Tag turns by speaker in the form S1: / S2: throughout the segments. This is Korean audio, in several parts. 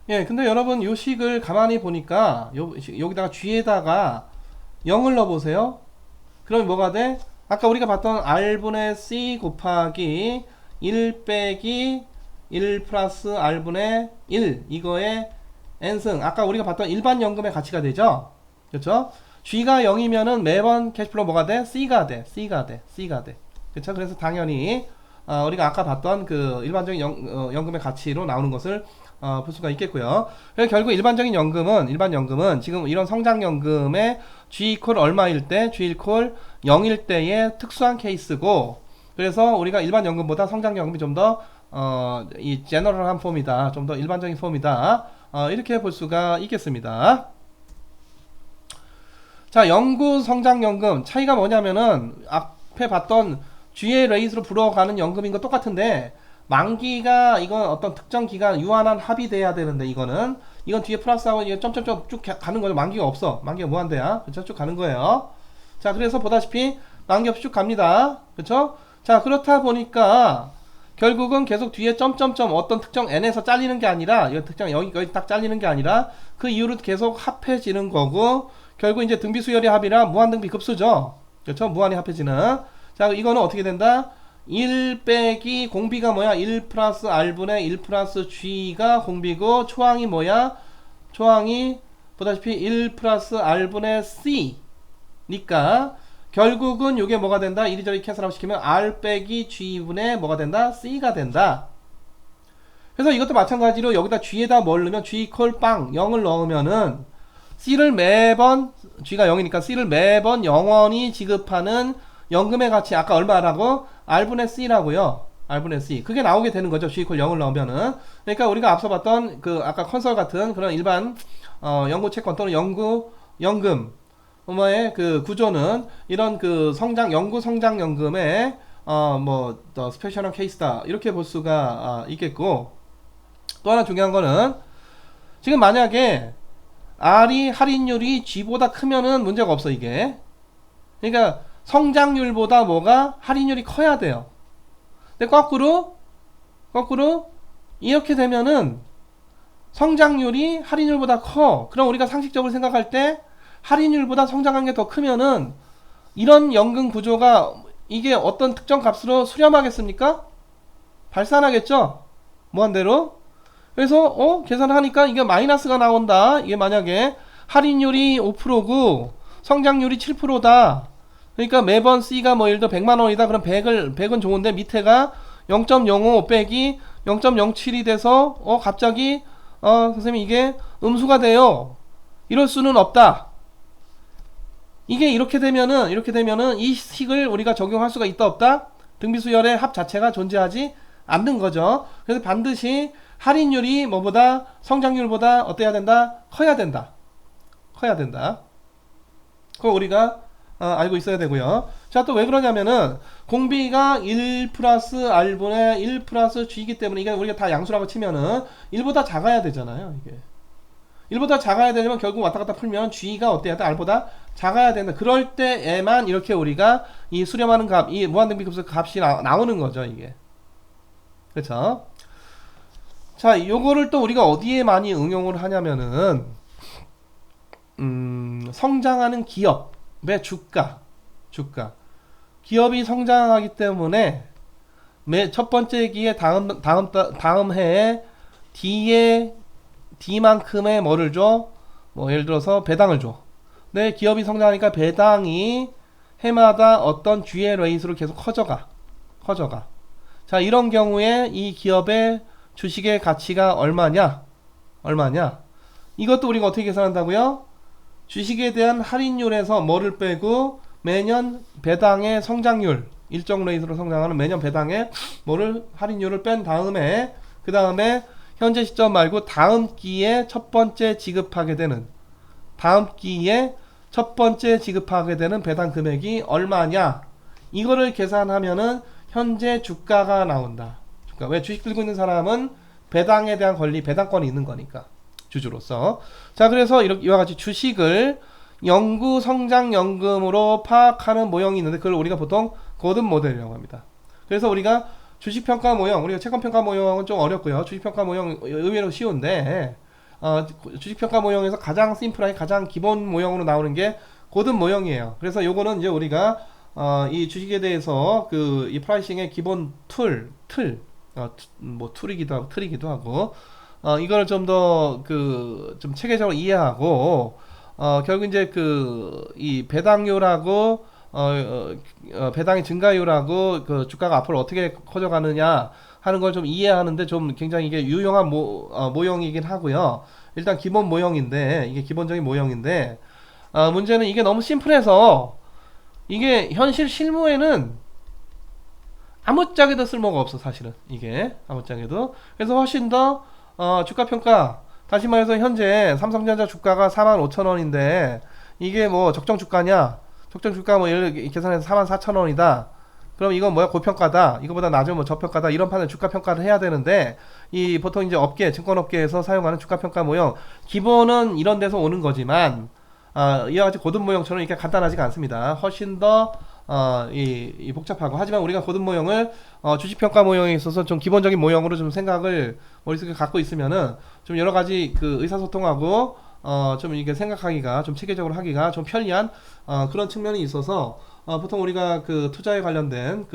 S1: 예, 근데 여러분 요 식을 가만히 보니까 여기다가 G에다가 0을 넣어보세요. 그럼 뭐가 돼? 아까 우리가 봤던 R분의 C 곱하기 1 빼기 1 플러스 R분의 1 이거의 N승 아까 우리가 봤던 일반 연금의 가치가 되죠? 그렇죠? G가 0이면은 매번 캐시플로우 뭐가 돼? C가 돼. C가 돼. C가 돼. 그렇죠? 그래서 당연히 우리가 아까 봤던 그 일반적인 연금의 가치로 나오는 것을 볼 수가 있겠고요. 그래서 결국 일반적인 연금은 일반 연금은 지금 이런 성장 연금의 G 이퀄 얼마일 때 G 이퀄 0일 때의 특수한 케이스고 그래서 우리가 일반 연금보다 성장 연금이 좀 더 이 제너럴한 폼이다. 좀 더 일반적인 폼이다. 이렇게 볼 수가 있겠습니다. 자, 영구 성장 연금 차이가 뭐냐면은 앞에 봤던 G의 레이스로 불어가는 연금인 거 똑같은데 만기가 이건 어떤 특정 기간 유한한 합의돼야 되는데 이건 뒤에 플러스하고 이게 점점점 쭉 가는 거죠. 만기가 없어. 만기가 무한대야. 그쵸? 쭉 가는 거예요. 자, 그래서 보다시피 만기 없이 쭉 갑니다. 그쵸? 자, 그렇다 보니까 결국은 계속 뒤에 점점점 어떤 특정 n에서 잘리는 게 아니라 이 특정 여기 딱 잘리는 게 아니라 그 이후로 계속 합해지는 거고 결국 이제 등비수열의 합이라 무한등비 급수죠. 그렇죠? 무한히 합해지는. 자, 이거는 어떻게 된다? 1 빼기 공비가 뭐야? 1 플러스 R분의 1 플러스 G가 공비고 초항이 뭐야? 초항이 보다시피 1 플러스 R분의 C 니까 결국은 이게 뭐가 된다? 이리저리 캐슬하고 시키면 R 빼기 G분의 뭐가 된다? C가 된다. 그래서 이것도 마찬가지로 여기다 G에다 뭘 넣으면 G 이퀄 빵 0을 넣으면은 C를 매번 G가 0이니까 C를 매번 영원히 지급하는 연금의 가치 아까 얼마라고? R분의 C라고요. R분의 C. 그게 나오게 되는 거죠. G 이퀄 0을 넣으면은. 그러니까 우리가 앞서 봤던 그 아까 컨설 같은 그런 일반 연구 채권 또는 연금 의 그 구조는 이런 그 연구 성장 연금의 더 스페셜한 케이스다. 이렇게 볼 수가 있겠고 또 하나 중요한 거는 지금 만약에 R이 할인율이 G보다 크면은 문제가 없어 이게. 그러니까 성장률보다 뭐가 할인율이 커야 돼요. 근데 거꾸로 이렇게 되면은 성장률이 할인율보다 커. 그럼 우리가 상식적으로 생각할 때 할인율보다 성장한 게 더 크면은 이런 연금 구조가 이게 어떤 특정 값으로 수렴하겠습니까? 발산하겠죠? 무한대로. 그래서 계산하니까 이게 마이너스가 나온다. 이게 만약에 할인율이 5%고 성장률이 7%다. 그러니까 매번 C가 뭐 예를 들어 100만 원이다. 그럼 100은 좋은데 밑에가 0.05 빼기 0.07이 돼서 갑자기 선생님 이게 음수가 돼요. 이럴 수는 없다. 이게 이렇게 되면은 이 식을 우리가 적용할 수가 있다 없다? 등비수열의 합 자체가 존재하지 않는 거죠. 그래서 반드시 할인율이 뭐보다 성장률보다 어때야 된다? 커야 된다. 그거 우리가 알고 있어야 되고요. 자, 또 왜 그러냐면은 공비가 1 플러스 R분의 1 플러스 G이기 때문에 이게 우리가 다 양수라고 치면은 1보다 작아야 되잖아요. 이게 1보다 작아야 되려면 결국 왔다 갔다 풀면 G가 어때야 돼? R보다 작아야 된다. 그럴 때에만 이렇게 우리가 이 수렴하는 값, 이 무한등비급수 값이 나오는 거죠. 이게. 그렇죠? 자, 요거를 또 우리가 어디에 많이 응용을 하냐면은 성장하는 기업의 주가. 기업이 성장하기 때문에 첫 번째 기에 다음 해에 D만큼의 뭐를 줘? 뭐 예를 들어서 배당을 줘. 근데 기업이 성장하니까 배당이 해마다 어떤 G의 레이스로 계속 커져가. 자, 이런 경우에 이 기업의 주식의 가치가 얼마냐? 이것도 우리가 어떻게 계산한다고요? 주식에 대한 할인율에서 뭐를 빼고 매년 배당의 성장률 일정 레이스로 성장하는 매년 배당의 할인율을 뺀 다음에 그 다음에 현재 시점 말고 다음 기에 첫 번째 지급하게 되는 배당 금액이 얼마냐 이거를 계산하면은 현재 주가가 나온다. 왜 주식 들고 있는 사람은 배당에 대한 배당권이 있는 거니까 주주로서. 자, 그래서 이와 같이 주식을 영구 성장 연금으로 파악하는 모형이 있는데 그걸 우리가 보통 고든 모델이라고 합니다. 그래서 우리가 주식평가 모형, 우리가 채권평가 모형은 좀 어렵고요. 주식평가 모형 의외로 쉬운데 주식평가 모형에서 가장 심플하게 가장 기본 모형으로 나오는 게 고든 모형이에요. 그래서 요거는 이제 우리가 이 주식에 대해서 이 프라이싱의 기본 뭐 틀이기도 하고, 이거를 좀 더 좀 체계적으로 이해하고, 결국 이제 이 배당률하고, 배당의 증가율하고 주가가 앞으로 어떻게 커져가느냐 하는 걸 좀 이해하는데 좀 굉장히 이게 유용한 모형이긴 하고요. 일단 기본 모형인데, 이게 기본적인 모형인데, 문제는 이게 너무 심플해서 이게 현실 실무에는 아무짝에도 쓸모가 없어, 사실은. 이게 아무짝에도. 그래서 훨씬 더 주가평가, 다시 말해서 현재 삼성전자 주가가 45,000원인데 이게 뭐 적정 주가냐, 적정 주가 뭐 예를 계산해서 44,000원이다, 그럼 이건 뭐야, 고평가다, 이거보다 낮으면 뭐 저평가다, 이런 판을 주가평가를 해야 되는데, 이 보통 이제 증권업계에서 사용하는 주가평가 모형 기본은 이런 데서 오는 거지만, 이와 같이 고든 모형처럼 이렇게 간단하지가 않습니다. 훨씬 더 복잡하고, 하지만 우리가 고든 모형을 주식평가 모형에 있어서 좀 기본적인 모형으로 좀 생각을 머릿속에 갖고 있으면은 좀 여러 가지 의사소통하고 좀 이렇게 생각하기가, 좀 체계적으로 하기가 좀 편리한 그런 측면이 있어서, 보통 우리가 투자에 관련된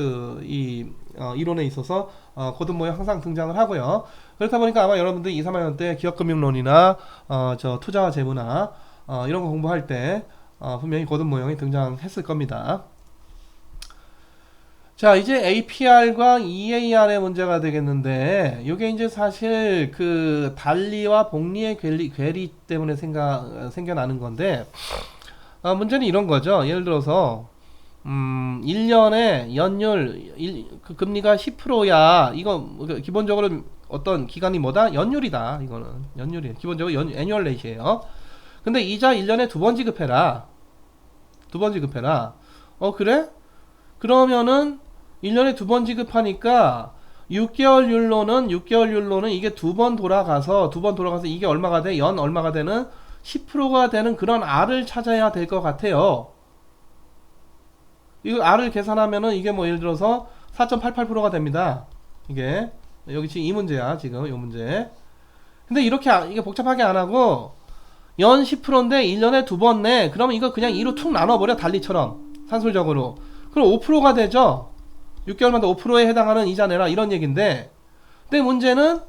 S1: 이론에 있어서 고든 모형 항상 등장을 하고요. 그렇다 보니까 아마 여러분들 2, 3학년 때 기업금융론이나 투자와 재무나 이런 거 공부할 때 분명히 고든 모형이 등장했을 겁니다. 자, 이제 APR과 EAR의 문제가 되겠는데, 이게 이제 사실 달리와 복리의 괴리 때문에 생겨나는 건데, 문제는 이런 거죠. 예를 들어서 1년에 금리가 10%야. 이거 기본적으로 어떤 기간이 뭐다? 연율이다. 이거는 연율이에요. 기본적으로 애뉴얼 레이시에요. 근데 이자 1년에 2번 지급해라. 2번 지급해라. 그래? 그러면은 1년에 2번 지급하니까 6개월 율로는 이게 2번 돌아가서 이게 얼마가 돼? 연 얼마가 되는? 10%가 되는 그런 R을 찾아야 될 것 같아요. 이거 R을 계산하면은 이게 뭐 예를 들어서 4.88%가 됩니다. 이게 여기 지금 이 문제야, 지금 이 문제. 근데 이게 복잡하게 안 하고 연 10%인데 1년에 2번 내. 그러면 이거 그냥 2로 툭 나눠버려, 달리처럼 산술적으로. 그럼 5%가 되죠. 6개월마다 5%에 해당하는 이자 내라, 이런 얘기인데, 근데 문제는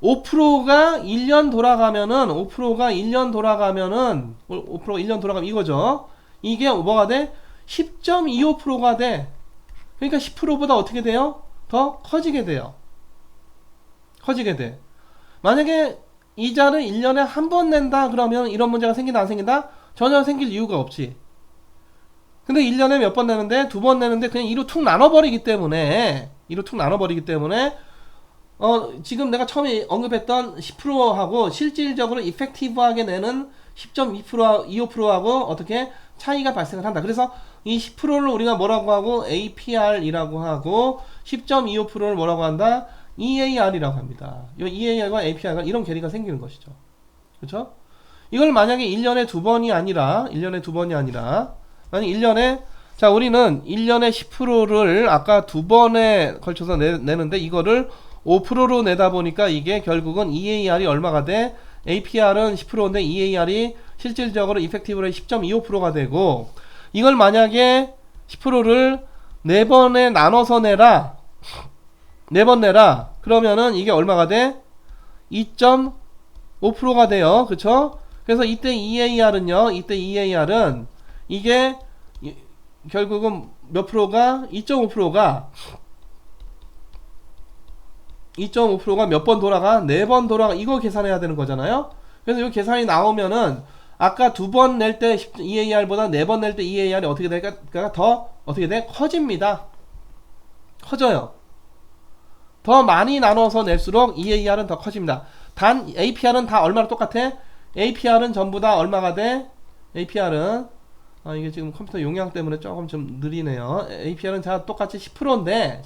S1: 5%가 1년 돌아가면은 5%가 1년 돌아가면 이거죠. 이게 뭐가 돼? 10.25%가 돼. 그러니까 10%보다 어떻게 돼요? 더 커지게 돼요. 커지게 돼. 만약에 이자를 1년에 한 번 낸다 그러면 이런 문제가 생긴다, 안 생긴다? 전혀 생길 이유가 없지. 근데 1년에 몇 번 내는데? 2번 내는데 그냥 2로 툭 나눠버리기 때문에 지금 내가 처음에 언급했던 10%하고 실질적으로 이펙티브하게 내는 10.2%, 25%하고 어떻게 차이가 발생을 한다. 그래서 이 10%를 우리가 뭐라고 하고? APR이라고 하고, 10.25%를 뭐라고 한다? EAR이라고 합니다. 이 EAR과 APR과 이런 괴리가 생기는 것이죠. 그렇죠? 이걸 만약에 1년에 2번이 아니라 만약 1년에, 자, 우리는 1년에 10%를 아까 2번에 걸쳐서 내는데 이거를 5%로 내다 보니까 이게 결국은 EAR이 얼마가 돼? APR은 10%인데 EAR이 실질적으로 이펙티브로 10.25%가 되고, 이걸 만약에 10%를 4번에 나눠서 내라. 4번 내라. 그러면은 이게 얼마가 돼? 2.5%가 돼요. 그쵸? 그래서 이때 EAR은 이게 결국은 몇 프로가? 2.5%가 몇 번 돌아가? 4번 돌아가. 이거 계산해야 되는 거잖아요. 그래서 이 계산이 나오면은 아까 2번 낼 때 EAR보다 4번 낼 때 EAR이 어떻게 될까? 더 어떻게 돼? 커집니다. 커져요. 더 많이 나눠서 낼수록 EAR은 더 커집니다. 단 APR은 다 얼마나 똑같아? APR은 전부 다 얼마가 돼? APR은 이게 지금 컴퓨터 용량 때문에 조금 좀 느리네요. APR은 다 똑같이 10%인데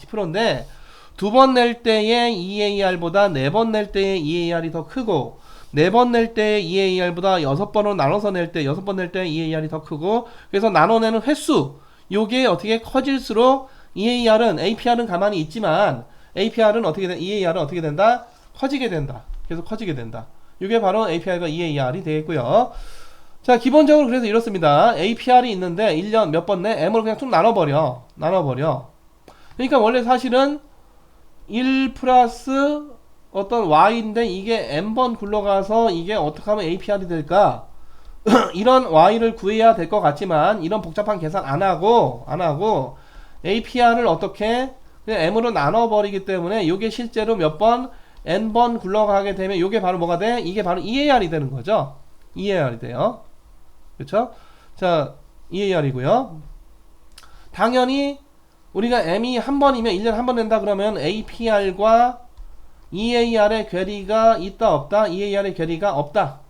S1: 2번 낼 때의 EAR보다 4번 낼 때의 EAR이 더 크고, 4번 낼 때의 EAR보다 6번으로 나눠서 낼 때 6번 낼 때의 EAR이 더 크고, 그래서 나눠내는 횟수, 요게 어떻게 커질수록 APR은 가만히 있지만 EAR은 어떻게 된다? 커지게 된다. 계속 커지게 된다. 이게 바로 APR과 EAR이 되겠고요. 자, 기본적으로 그래서 이렇습니다. APR이 있는데 1년 몇 번 내 M으로 그냥 쭉 나눠버려. 그러니까 원래 사실은 1 플러스 어떤 Y인데 이게 N번 굴러가서 이게 어떻게 하면 APR이 될까? 이런 Y를 구해야 될 것 같지만 이런 복잡한 계산 안 하고 APR을 어떻게 그냥 M으로 나눠버리기 때문에 이게 실제로 몇 번 N번 굴러가게 되면 이게 바로 뭐가 돼? 이게 바로 EAR이 되는 거죠. EAR이 돼요. 그쵸? 자, EAR이고요. 당연히 우리가 M이 한 번이면 1년에 한 번 낸다 그러면 APR과 EAR의 괴리가 있다 없다? EAR의 괴리가 없다.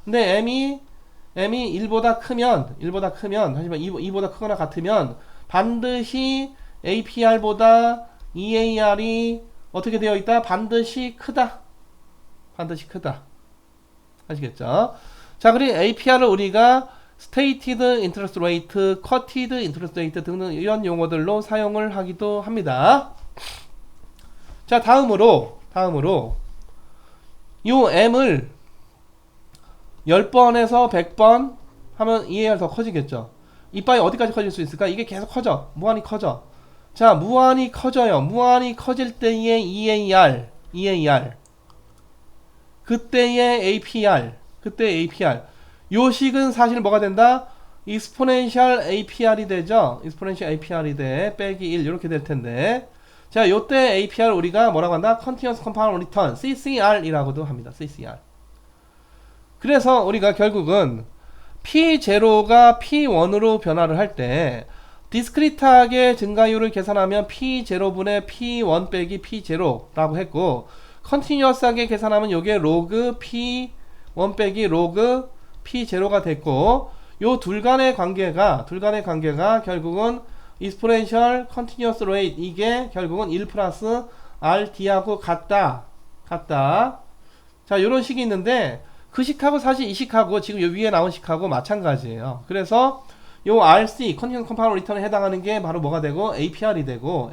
S1: 근데 M이 1보다 크면 하지만 2보다 크거나 같으면 반드시 APR보다 EAR이 어떻게 되어 있다? 반드시 크다. 아시겠죠? 자, 그리고 APR을 우리가 Stated Interest Rate, Quoted Interest Rate 등등 이런 용어들로 사용을 하기도 합니다. 자, 다음으로 요 M을 10번에서 100번 하면 EAR 더 커지겠죠. 이빨이 어디까지 커질 수 있을까? 이게 계속 커져. 무한히 커져. 자, 무한히 커져요. 무한히 커질 때의 EAR. 그때의 APR. 요 식은 사실 뭐가 된다? exponential APR이 되죠. exponential APR이 돼. 빼기 1 이렇게 될 텐데. 자, 요때 APR 우리가 뭐라고 한다? continuous compound return, CCR이라고도 합니다. CCR. 그래서 우리가 결국은 P0가 P1으로 변화를 할 때 디스크리트하게 증가율을 계산하면 P0분의 P1 빼기 P0라고 했고 컨티뉴어스하게 계산하면 요게 로그 P1 빼기 로그 P0가 됐고 요 둘 간의 관계가 결국은 exponential continuous rate 이게 결국은 1 플러스 RD하고 같다. 자, 요런 식이 있는데 그 식하고 사실 이 식하고 지금 요 위에 나온 식하고 마찬가지예요. 그래서 요 RC, Continuous Compound Return에 해당하는 게 바로 뭐가 되고 APR이 되고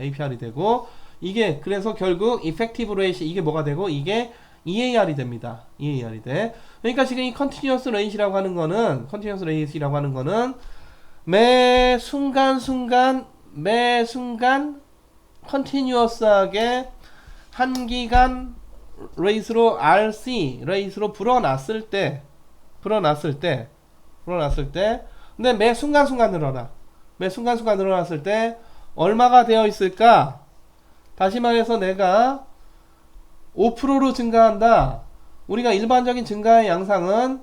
S1: 이게 그래서 결국 Effective Rate 이게 뭐가 되고 이게 EAR이 됩니다. EAR이 돼. 그러니까 지금 이 Continuous Rate이라고 하는 거는 매 순간 Continuous하게 한 기간 레이스로 RC 레이스로 불어났을 때 근데 매 순간 늘어났을 때 얼마가 되어 있을까? 다시 말해서 내가 5%로 증가한다. 우리가 일반적인 증가의 양상은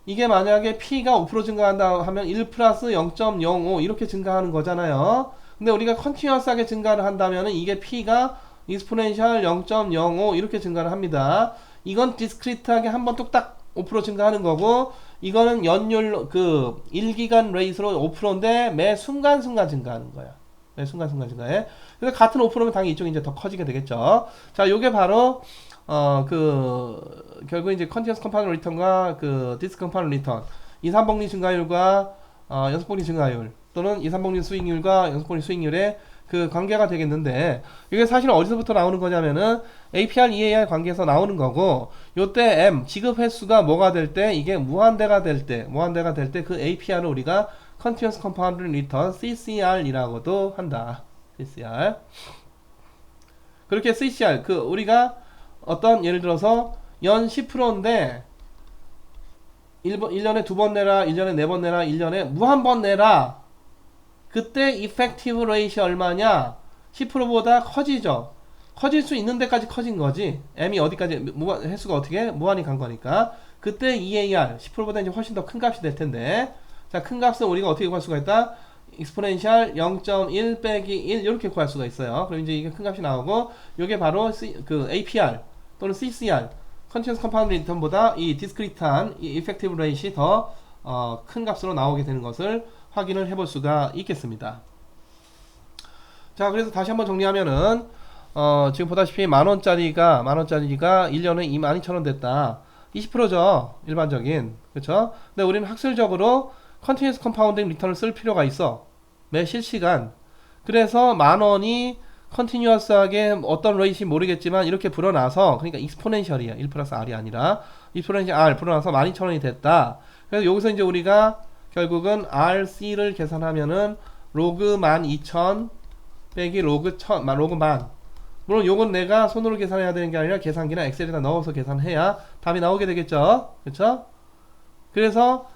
S1: 이게 만약에 P가 5% 증가한다 하면 1 플러스 0.05 이렇게 증가하는 거잖아요. 근데 우리가 컨티뉴어스하게 증가를 한다면 이게 P가 exponential 0.05 이렇게 증가를 합니다. 이건 디스크리트하게 한번 뚝딱 5% 증가하는 거고 이거는 연율 그 1기간 레이스로 5%인데 매 순간 증가하는 거야. 매 순간 증가해. 그래서 같은 5%면 당연히 이쪽이 이제 더 커지게 되겠죠. 자, 요게 바로 결국 이제 컨티뉴어스 컴파운드 리턴과 그 디스크 컴파운드 리턴 2, 3복리 증가율과 연속복리 증가율 또는 2, 3복리 수익률과 연속복리 수익률의 그 관계가 되겠는데 이게 사실 어디서부터 나오는 거냐면은 APR, EAR 관계에서 나오는 거고 요때 M 지급 횟수가 뭐가 될 때 이게 무한대가 될 때 그 APR을 우리가 Continuous Compound Return CCR이라고도 한다. CCR. 그렇게 CCR 그 우리가 어떤 예를 들어서 연 10%인데 1년에 2번 내라, 1년에 4번 내라, 1년에 무한번 내라. 그때 effective rate이 얼마냐? 10%보다 커지죠. 커질 수 있는 데까지 커진 거지. M이 어디까지 횟수가 어떻게 무한히 간 거니까. 그때 EAR 10%보다 이제 훨씬 더 큰 값이 될 텐데. 자, 큰 값은 우리가 어떻게 구할 수가 있다? exponential 0.1 빼기 1 이렇게 구할 수가 있어요. 그럼 이제 이게 큰 값이 나오고 요게 바로 그 APR 또는 CCR Continuous Compound Return보다 이 discrete한 이 effective rate이 더 큰 값으로 나오게 되는 것을 확인을 해볼 수가 있겠습니다. 자, 그래서 다시 한번 정리하면은 지금 보다시피 만원짜리가 1년에 22,000원 됐다. 20%죠. 일반적인. 그쵸? 근데 우리는 학술적으로 Continuous Compounding Return을 쓸 필요가 있어. 매 실시간. 그래서 만원이 컨티뉴어스하게 어떤 레이시 모르겠지만 이렇게 불어나서, 그러니까 익스포넨셜이야. 1 플러스 r이 아니라 익스포넨셜 r 불어나서 12,000원이 됐다. 그래서 여기서 이제 우리가 결국은 RC를 계산하면은 로그 12,000 빼기 로그 1000, 로그 10,000. 물론 요건 내가 손으로 계산해야 되는 게 아니라 계산기나 엑셀에다 넣어서 계산해야 답이 나오게 되겠죠. 그쵸? 그래서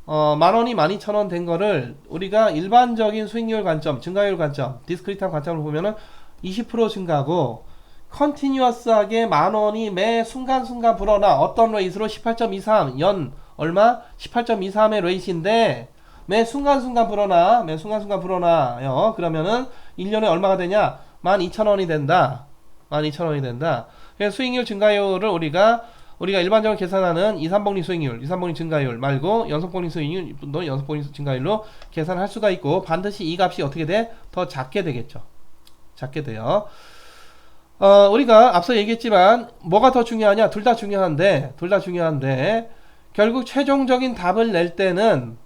S1: 10,000원이 12,000원 된 거를 우리가 일반적인 수익률 관점, 증가율 관점, 디스크리트한 관점을 보면은 20% 증가고, 컨티뉴어스하게 10,000원이 매 순간순간 불어나 어떤 레이스로 18.23 연 얼마? 18.23의 레이스인데 매 순간순간 불어나요. 그러면은 1년에 얼마가 되냐? 12,000원이 된다. 12,000원이 된다. 그래서 수익률 증가율을 우리가 일반적으로 계산하는 2, 3복리 수익률, 2, 3복리 증가율 말고 연속복리 수익률 또는 연속복리 증가율로 계산할 수가 있고, 반드시 이 값이 어떻게 돼? 더 작게 되겠죠. 작게 돼요. 우리가 앞서 얘기했지만 뭐가 더 중요하냐? 둘 다 중요한데 결국 최종적인 답을 낼 때는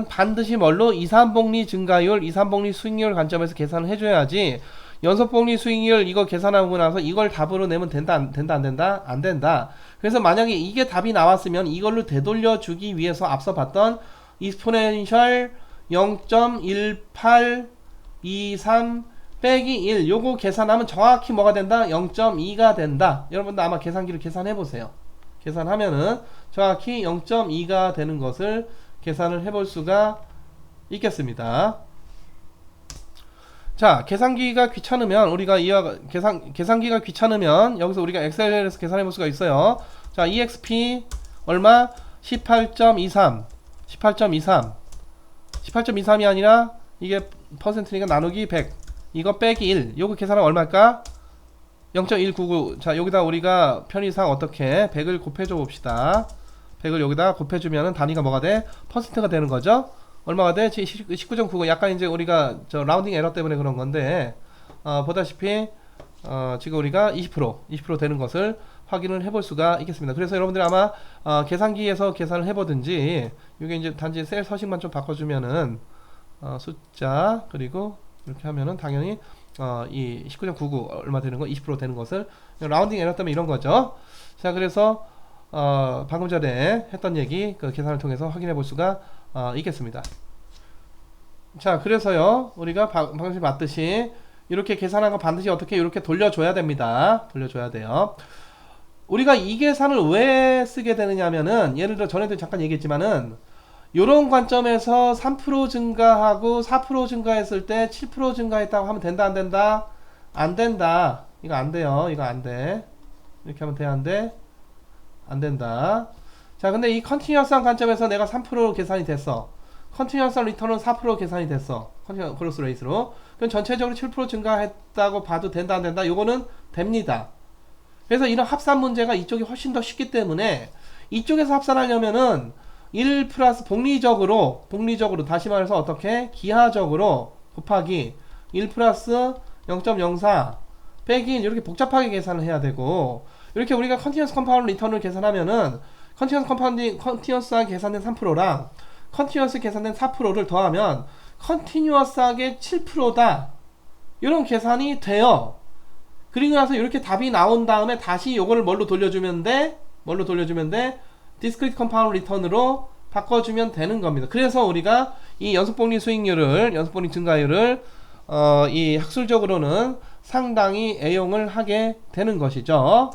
S1: 반드시 뭘로? 2, 3복리 증가율, 2, 3복리 수익률 관점에서 계산을 해줘야지, 연속복리 수익률 이거 계산하고 나서 이걸 답으로 내면 된다 안 된다? 안 된다. 그래서 만약에 이게 답이 나왔으면 이걸로 되돌려 주기 위해서 앞서 봤던 익스포넨셜 0.1823 빼기 1 요거 계산하면 정확히 뭐가 된다? 0.2가 된다. 여러분들 아마 계산기를 계산해 보세요. 계산하면은 정확히 0.2가 되는 것을 계산을 해볼 수가 있겠습니다. 자, 계산기가 귀찮으면 우리가 계산기가 귀찮으면 여기서 우리가 엑셀에서 계산해 볼 수가 있어요. 자, EXP 얼마? 18.23이 아니라 이게 퍼센트니까 나누기 100, 이거 빼기 1, 요거 계산하면 얼마일까? 0.199. 자, 여기다 우리가 편의상 어떻게 100을 곱해줘 봅시다. 100을 여기다 곱해주면은 단위가 뭐가 돼? 퍼센트가 되는 거죠. 얼마가 돼? 19.99. 약간 이제 우리가 저 라운딩 에러 때문에 그런 건데, 보다시피 지금 우리가 20% 되는 것을 확인을 해볼 수가 있겠습니다. 그래서 여러분들 아마 계산기에서 계산을 해보든지, 이게 이제 단지 셀 서식만 좀 바꿔주면은 숫자 그리고 이렇게 하면은 당연히 이 19.99 얼마 되는 거 20% 되는 것을, 라운딩 에러 때문에 이런 거죠. 자, 그래서 방금 전에 했던 얘기 그 계산을 통해서 확인해 볼 수가 있겠습니다. 자, 그래서요 우리가 방금 전에 봤듯이 이렇게 계산한 거 반드시 어떻게 이렇게 돌려줘야 됩니다. 돌려줘야 돼요. 우리가 이 계산을 왜 쓰게 되느냐 하면은, 예를 들어 전에도 잠깐 얘기했지만은 요런 관점에서 3% 증가하고 4% 증가했을 때 7% 증가했다고 하면 된다 안 된다? 안 된다. 이거 안 돼요. 이거 안 돼. 이렇게 하면 돼 안 돼? 안 된다. 자, 근데 이 컨티뉴어스한 관점에서 내가 3% 계산이 됐어. 컨티뉴어스한 리턴은 4% 계산이 됐어. 컨티뉴어스 그로스 레이스로. 그럼 전체적으로 7% 증가했다고 봐도 된다 안 된다? 요거는 됩니다. 그래서 이런 합산 문제가 이쪽이 훨씬 더 쉽기 때문에 이쪽에서 합산하려면은 1 플러스 복리적으로 다시 말해서 어떻게? 기하적으로 곱하기 1 플러스 0.04 빼기 1 이렇게 복잡하게 계산을 해야 되고, 이렇게 우리가 컨티뉴어스 컴파운드 리턴을 계산하면은 컨티뉴어스하게 계산된 3%랑 컨티뉴어스 계산된 4%를 더하면 컨티뉴어스하게 7%다. 이런 계산이 돼요. 그리고 나서 이렇게 답이 나온 다음에 다시 요거를 뭘로 돌려주면 돼? 디스크리트 컴파운드 리턴으로 바꿔주면 되는 겁니다. 그래서 우리가 이 연속복리 증가율을 이 학술적으로는 상당히 애용을 하게 되는 것이죠.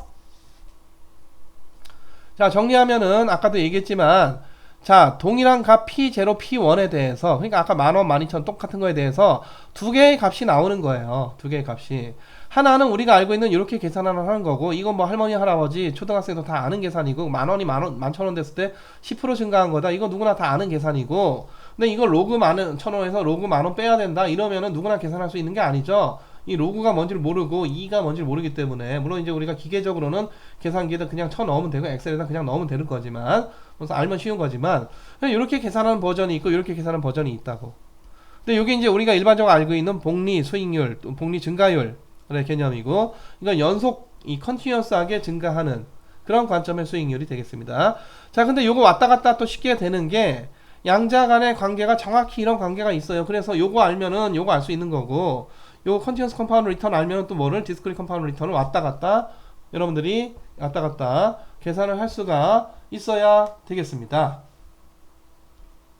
S1: 자, 정리하면은 아까도 얘기했지만, 자, 동일한 값 P0, P1에 대해서, 그러니까 아까 10,000원, 12,000 똑같은 거에 대해서 두 개의 값이 나오는 거예요. 두 개의 값이. 하나는 우리가 알고 있는 이렇게 계산하는 거고, 이건 뭐 할머니, 할아버지, 초등학생도 다 아는 계산이고, 10,000원이 11,000원 됐을 때 10% 증가한 거다. 이거 누구나 다 아는 계산이고, 근데 이거 로그 11,000원에서 로그 10,000원 빼야 된다. 이러면은 누구나 계산할 수 있는 게 아니죠. 이 로그가 뭔지를 모르고 2가 뭔지를 모르기 때문에, 물론 이제 우리가 기계적으로는 계산기에다 그냥 쳐 넣으면 되고 엑셀에다 그냥 넣으면 되는 거지만, 그래서 알면 쉬운 거지만, 이렇게 계산하는 버전이 있고 이렇게 계산하는 버전이 있다고. 근데 이게 이제 우리가 일반적으로 알고 있는 복리 수익률, 복리 증가율 개념이고, 이건 연속 이 컨티뉴어스하게 증가하는 그런 관점의 수익률이 되겠습니다. 자, 근데 요거 왔다 갔다 또 쉽게 되는 게, 양자 간의 관계가 정확히 이런 관계가 있어요. 그래서 요거 알면은 요거 알 수 있는 거고, 요 컨티뉴어스 컴파운드 리턴 알면 또 뭐를 디스크리트 컴파운드 리턴을 왔다 갔다 여러분들이 왔다 갔다 계산을 할 수가 있어야 되겠습니다.